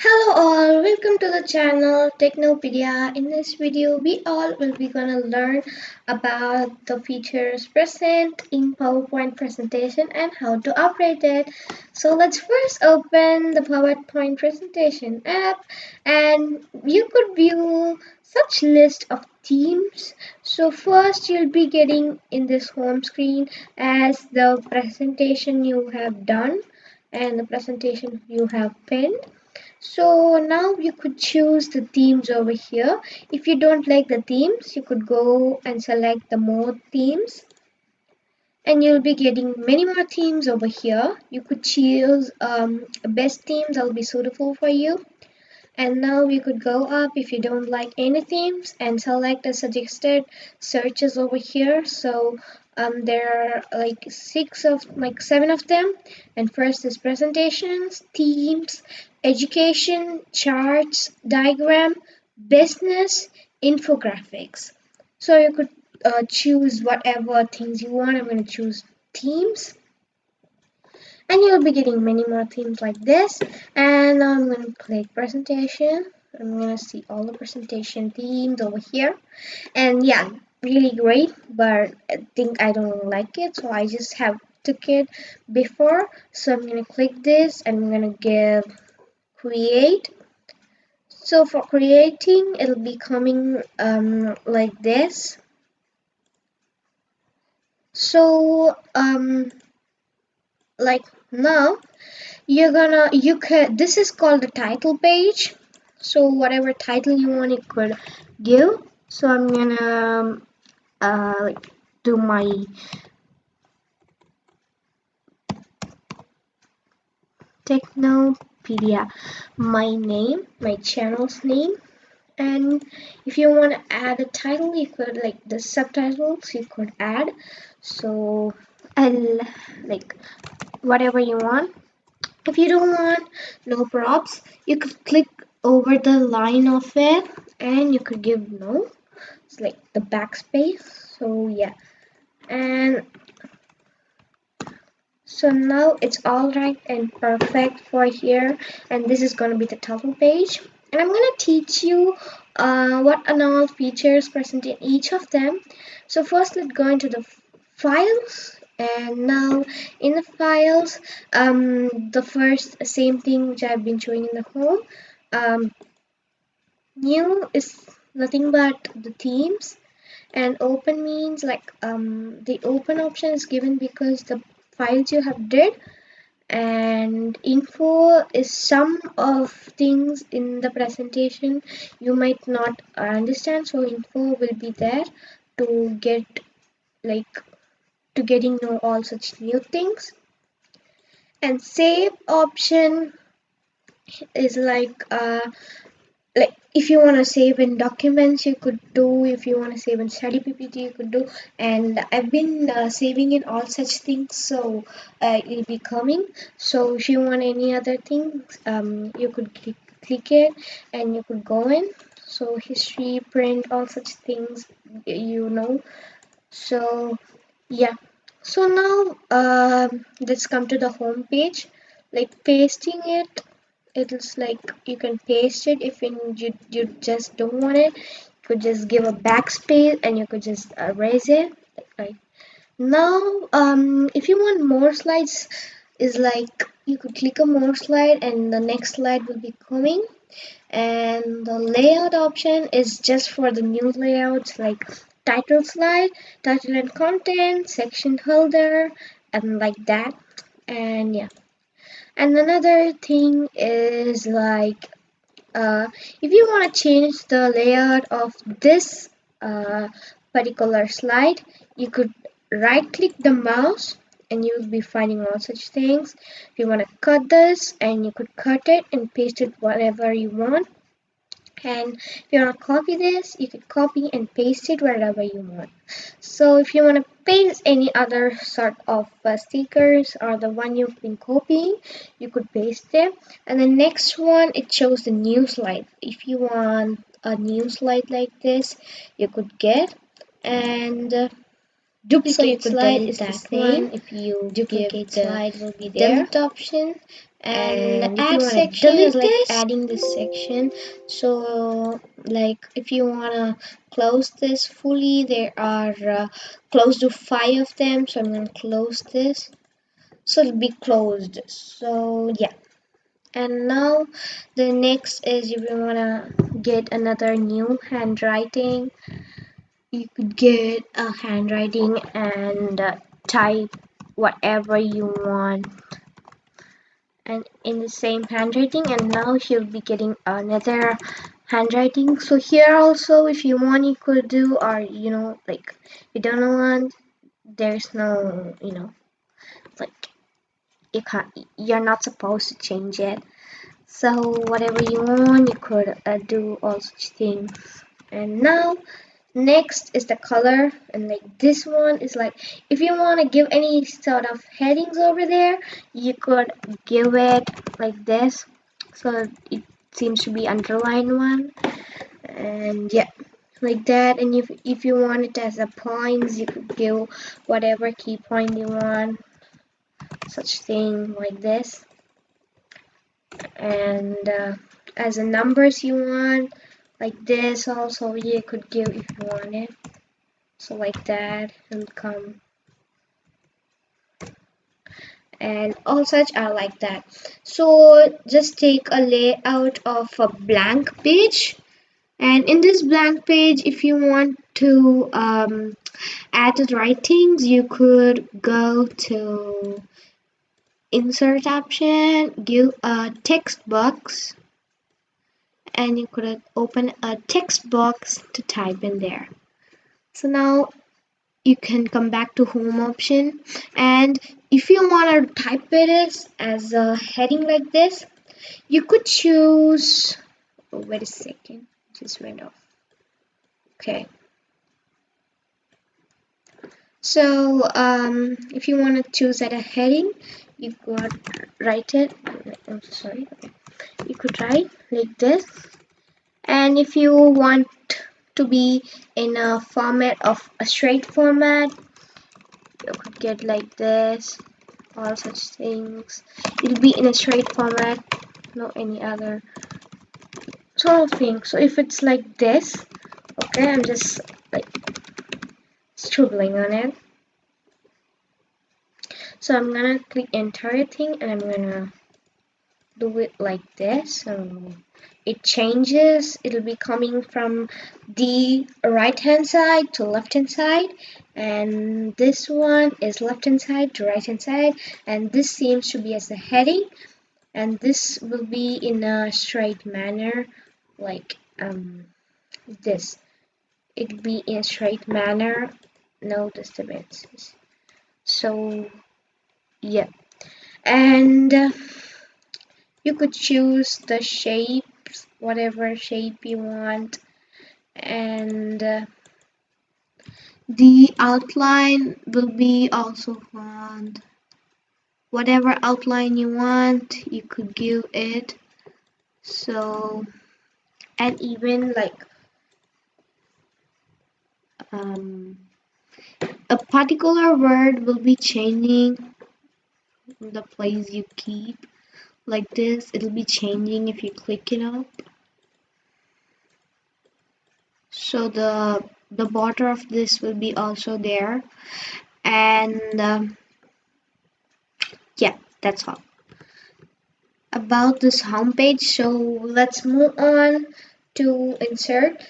Hello all, welcome to the channel Technopedia. In this video, we all will be gonna learn about the features present in PowerPoint presentation and how to operate it. So let's first open the PowerPoint presentation app and you could view such list of themes. So first you'll be getting in this home screen as the presentation you have done and the presentation you have pinned. So now you could choose the themes over here. If you don't like the themes, you could go and select the more themes and you'll be getting many more themes over here. You could choose best themes that will be suitable for you. And now you could go up if you don't like any themes and select the suggested searches over here. So there are seven of them. And first is presentations, themes, education, charts, diagram, business, infographics. So you could choose whatever things you want. I'm going to choose themes and you'll be getting many more themes like this. And now I'm going to click presentation. I'm going to see all the presentation themes over here, and yeah, really great, but I think I don't like it, so I just have took it before. So I'm going to click this and I'm going to give create. So for creating, it'll be coming like this. So like now this is called the title page. So whatever title you want, you could give. So I'm gonna do my Technopedia, my name, my channel's name. And if you want to add a title, you could, like the subtitles you could add. So I'll like whatever you want. If you don't want no props, you could click over the line of it and you could give no. It's like the backspace. So yeah. And so now it's all right and perfect for here. And this is going to be the title page. And I'm going to teach you what are all features present in each of them. So first let's go into the files. And now in the files, the first same thing which I've been showing in the home. New is nothing but the themes, and open means like the open option is given because the files you have did, and info is some of things in the presentation you might not understand, so info will be there to get like to getting know all such new things. And save option is like if you want to save in documents you could do, if you want to save in study ppt you could do. And I've been saving in all such things, so it'll be coming. So if you want any other things, you could click it and you could go in. So history, print, all such things, so yeah. So now let's come to the home page. Like pasting it, it's like you can paste it. If you just don't want it, you could just give a backspace and you could just erase it. Right now, if you want more slides, is like you could click a more slide and the next slide will be coming. And the layout option is just for the new layouts, like title slide, title and content, section holder, and like that. And yeah. And another thing is like if you want to change the layout of this particular slide, you could right click the mouse and you'll be finding all such things. If you want to cut this, and you could cut it and paste it whatever you want. And if you want to copy this, you could copy and paste it wherever you want. So if you want to paste any other sort of stickers or the one you've been copying, you could paste them. And the next one, it shows the new slide. If you want a new slide like this, you could get. And duplicate slide is the same. If you duplicate slide will be there. Delete option And the And if you add want to section is delete like this, adding this section. So like if you want to close this fully, there are close to 5 of them, so I'm going to close this, so it'll be closed. So yeah. And now the next is if you want to get another new handwriting, you could get a handwriting and type whatever you want and in the same handwriting, and now you'll be getting another handwriting. So here also if you want you could do, or like you don't want, there's no like you're not supposed to change it. So whatever you want you could do all such things. And now next is the color, and like this one is like if you want to give any sort of headings over there, you could give it like this, so it seems to be underlined one. And yeah, like that. And if you want it as a points, you could give whatever key point you want, such thing like this. And as a numbers you want, like this also you could give if you want it, so like that, and come, and all such are like that. So just take a layout of a blank page, and in this blank page if you want to add the writings, you could go to insert option, give a text box, and you could open a text box to type in there. So now you can come back to home option, and if you want to type it as a heading like this, you could choose, oh, wait a second, just went off. Okay, so if you want to choose at a heading, you could write it, I'm sorry, you could write like this. And if you want to be in a format of a straight format, you could get like this, all such things. It'll be in a straight format, no any other sort of thing. So if it's like this, okay, I'm just like scribbling on it. So I'm gonna click entire thing, and I'm gonna do it like this. So it changes, it'll be coming from the right hand side to left hand side, and this one is left hand side to right hand side, and this seems to be as a heading, and this will be in a straight manner, like this. It'll be in a straight manner, no disturbances. So yeah, and you could choose the shapes, whatever shape you want, and the outline will be also font. Whatever outline you want, you could give it. So, and even like um, a particular word will be changing the place you keep. Like this, it'll be changing if you click it up. So the border of this will be also there, and yeah, that's all about this homepage. So let's move on to insert.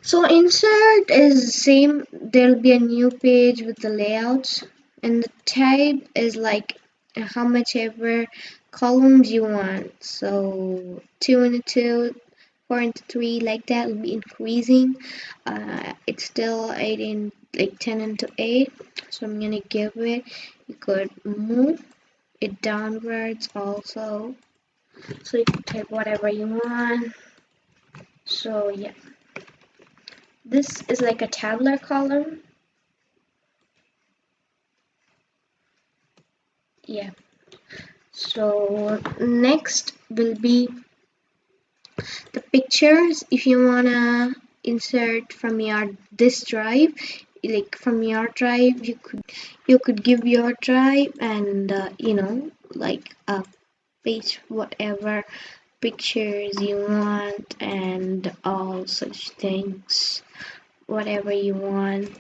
So insert is same, there'll be a new page with the layouts, and the type is like how much ever columns you want. So 2 into 2, 4 into 3, like that will be increasing. It's still 8 in like 10 into 8, so I'm gonna give it, you could move it downwards also, so you can type whatever you want. So yeah, this is like a tabular column. Yeah, so next will be the pictures. If you wanna insert from your this drive, like from your drive, you could give your drive, and like paste whatever pictures you want and all such things, whatever you want.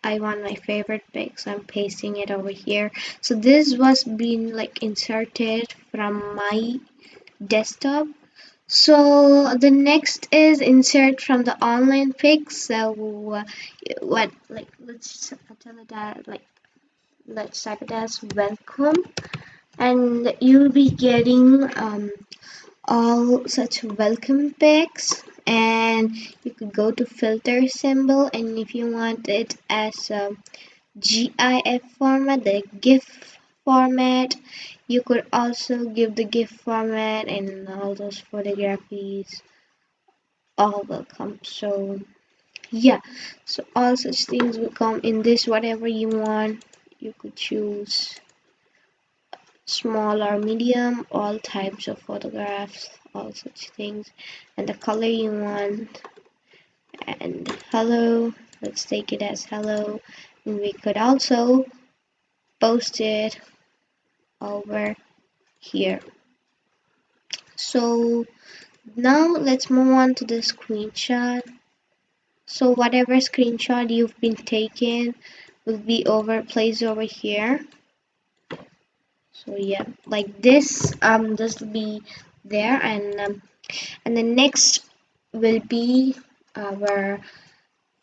I want my favorite pic, so I'm pasting it over here. So this was being like inserted from my desktop. So the next is insert from the online pics. So what, like, let's tell it that, like, let's type it as welcome, and you'll be getting all such welcome pics. And you could go to filter symbol, and if you want it as a GIF format, the GIF format, you could also give the GIF format, and all those photographies all will come. So yeah, so all such things will come in this. Whatever you want, you could choose small or medium, all types of photographs, all such things, and the color you want. And hello, let's take it as hello, and we could also post it over here. So now let's move on to the screenshot. So whatever screenshot you've been taken will be placed over here. So yeah, like this will be there, and the next will be our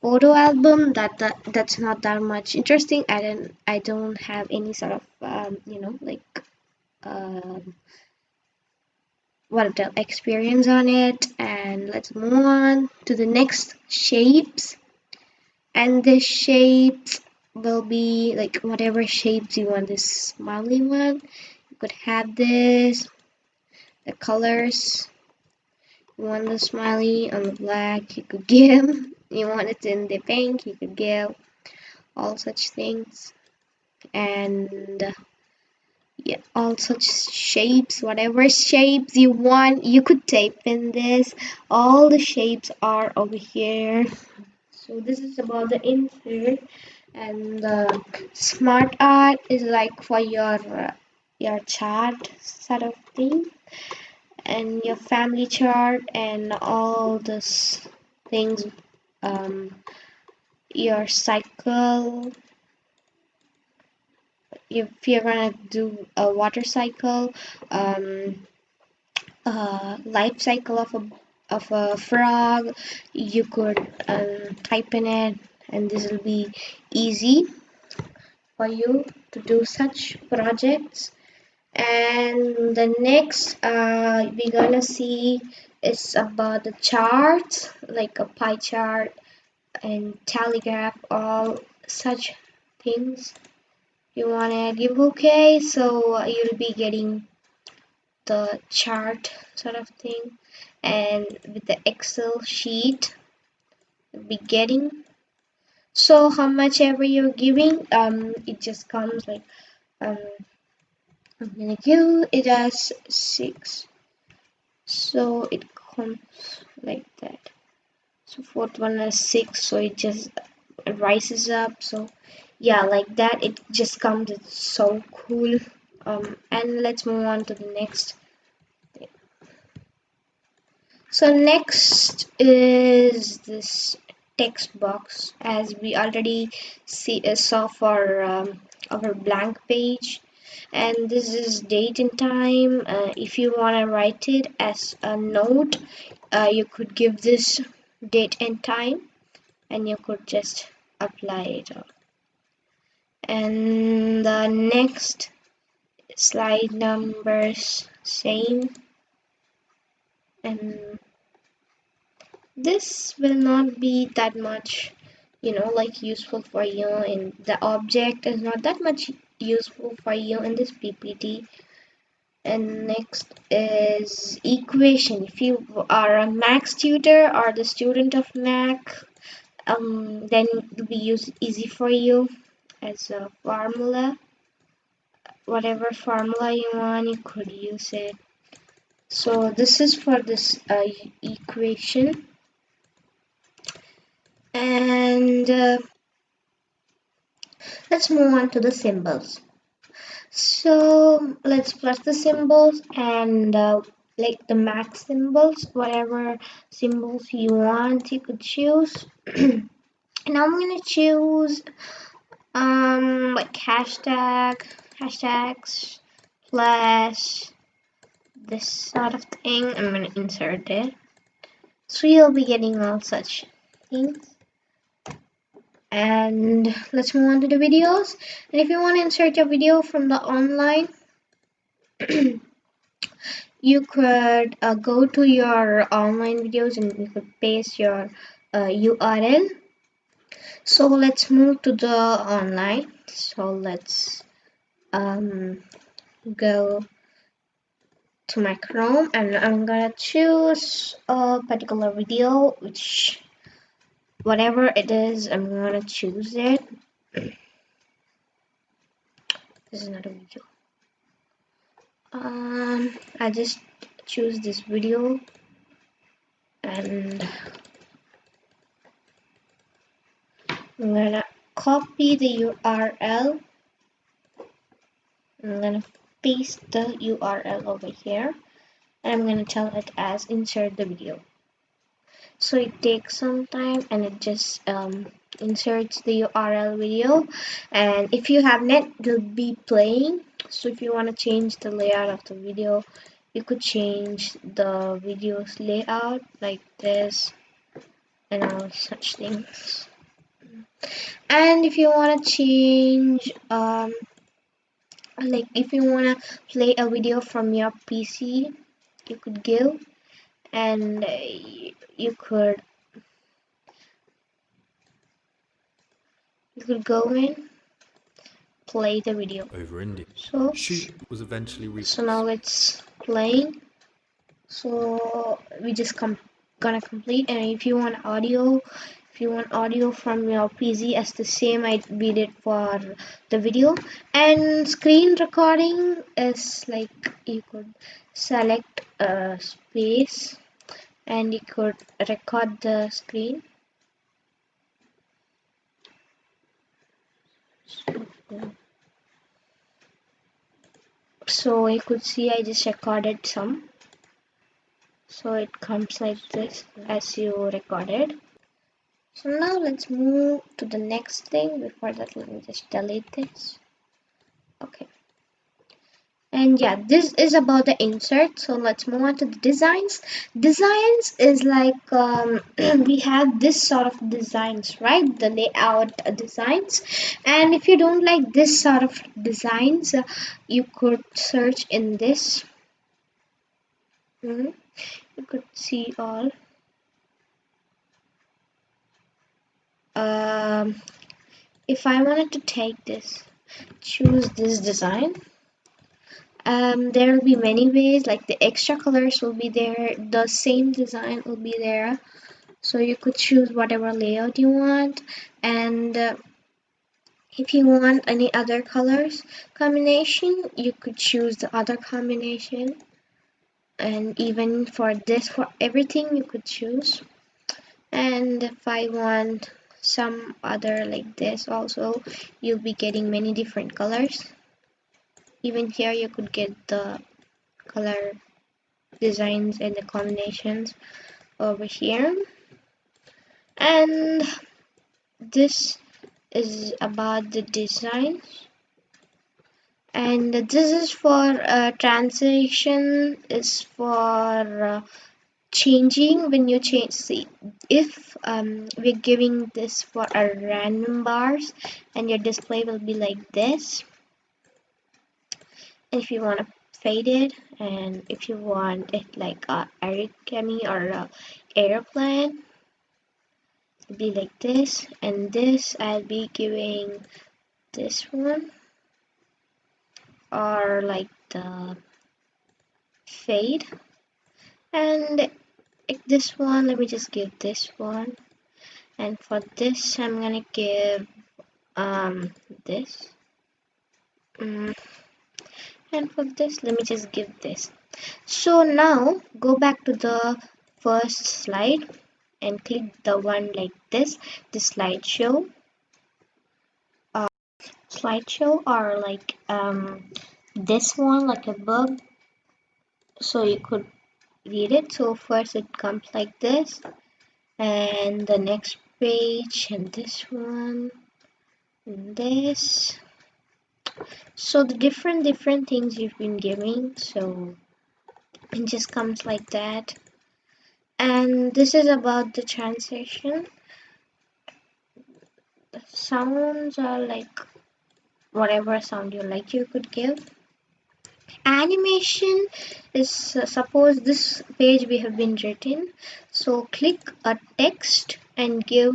photo album. That's not that much interesting. I don't have any sort of like um what the experience on it. And let's move on to the next shapes. And the shapes will be like whatever shapes you want. This smiley one, you could have this. The colors, you want the smiley on the black, you could give. You want it in the pink, you could give. All such things. And yeah, all such shapes, whatever shapes you want, you could type in this. All the shapes are over here. So this is about the insert. And the smart art is like for your chart sort of thing, and your family chart and all this things. um your cycle, if you're gonna do a water cycle, um life cycle of a frog, you could type in it, and this will be easy for you to do such projects. And the next we're gonna see is about the charts, like a pie chart and telegraph, all such things. You wanna give okay, so you'll be getting the chart sort of thing, and with the Excel sheet you'll be getting. So how much ever you're giving, it just comes like um I'm gonna give it as 6, so it comes like that. So fourth one is 6, so it just rises up. So yeah, like that, it just comes. It's so cool. And let's move on to the next thing. So next is this text box, as we already saw for our blank page. And this is date and time. If you want to write it as a note, you could give this date and time, and you could just apply it on. And the next slide numbers same, and this will not be that much like useful for you, and the object is not that much useful for you in this PPT. And next is equation. If you are a Mac tutor or the student of Mac, then it will be easy for you as a formula. Whatever formula you want, you could use it. So this is for this equation. And let's move on to the symbols. So let's plus the symbols and like the max symbols, whatever symbols you want, you could choose. Now I'm gonna choose like hashtags plus this sort of thing. I'm gonna insert it. So you'll be getting all such things. And let's move on to the videos. And if you want to insert your video from the online, you could go to your online videos and you could paste your URL. So let's move to the online. So let's go to my Chrome and I'm gonna choose a particular video, which whatever it is, I'm gonna choose it. This is not a video. I just choose this video and I'm gonna copy the URL. I'm gonna paste the URL over here and I'm gonna tell it as insert the video. So it takes some time and it just inserts the URL video, and if you have net it will be playing. So if you want to change the layout of the video, you could change the video's layout like this and all such things. And if you want to change like if you want to play a video from your PC, you could give and you could go in, play the video over India. so Shoot was eventually reached. so now it's playing. So we just gonna complete. And if you want audio, from your PC as the same I did for the video. And screen recording is like you could select a space and you could record the screen. So you could see I just recorded some. So it comes like this as you recorded. So now let's move to the next thing. Before that, let me just delete this. Okay. And yeah, this is about the insert. So let's move on to the designs. Designs is like we have this sort of designs, right? The layout designs. And if you don't like this sort of designs, you could search in this. You could see all. If I wanted to take this, choose this design. There will be many ways, like the extra colors will be there, the same design will be there, so you could choose whatever layout you want. And if you want any other colors combination, you could choose the other combination. And even for this, for everything you could choose. And if I want some other like this also, you'll be getting many different colors. Even here you could get the color designs and the combinations over here. And this is about the designs, and this is for transition is for changing when you change. See, if we're giving this for a random bars and your display will be like this. And if you want to fade it, and if you want it like a origami or a airplane, it'll be like this. And this I'll be giving this one, or like the fade. And like this one, let me just give this one. And for this I'm gonna give this. And for this, let me just give this. So now go back to the first slide and click the one like this, the slideshow. slideshow or like this one, like a book, so you could read it. So first it comes like this, and the next page, and this one, and this. So the different things you've been giving, so it just comes like that. And this is about the translation. The sounds are like whatever sound you like you could give. Animation is suppose this page we have been written, so click a text and give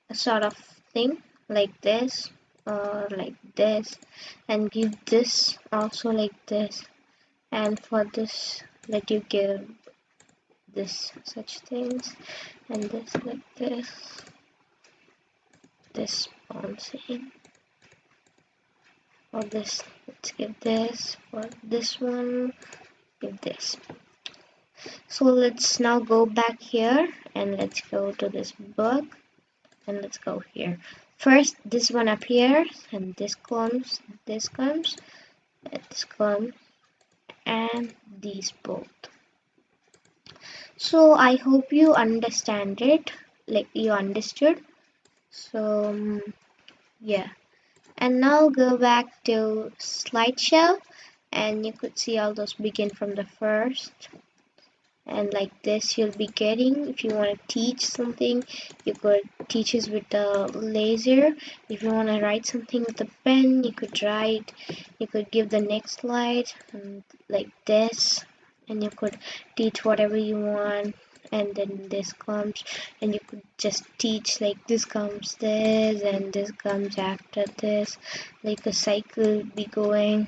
a sort of thing like this or like this, and give this also like this, and for this let you give this such things, and this like this bouncing, for this let's give this, for this one give this. So let's now go back here and let's go to this book, and let's go here. First this one appears, and this comes, this comes, this comes, and these both. So I hope you understand it, like you understood. So yeah, and now go back to slideshow, and you could see all those begin from the first, and like this you'll be getting. If you want to teach something, you could teach it with the laser. If you want to write something with a pen, you could write. You could give the next slide, and like this, and you could teach whatever you want. And then this comes, and you could just teach like this comes this, and this comes after this, like a cycle be going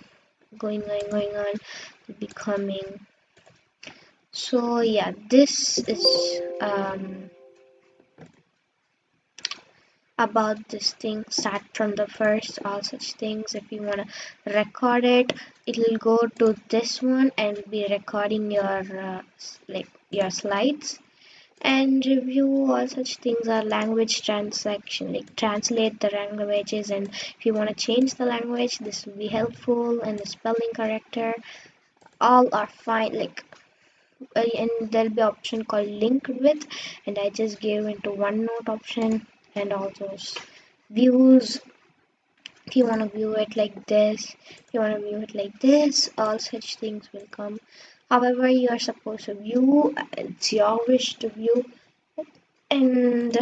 on, be coming. So yeah, this is about this thing. Start from the first, all such things. If you want to record it, it will go to this one and be recording your like your slides. And review, all such things are language translation, like translate the languages, and if you want to change the language, this will be helpful. And the spelling corrector, all are fine, like and there'll be option called linked with, and I just gave into OneNote option. And all those views, if you want to view it like this, if you want to view it like this, all such things will come. However you are supposed to view, it's your wish to view. And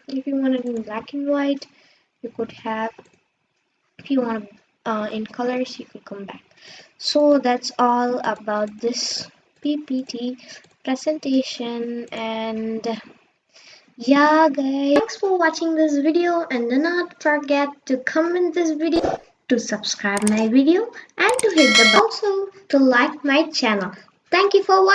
if you want it in black and white, you could have. If you want in colors, you could come back. So that's all about this PPT presentation. And yeah guys, thanks for watching this video, and do not forget to comment this video, to subscribe my video, and to hit the bell, also to like my channel. Thank you for watching.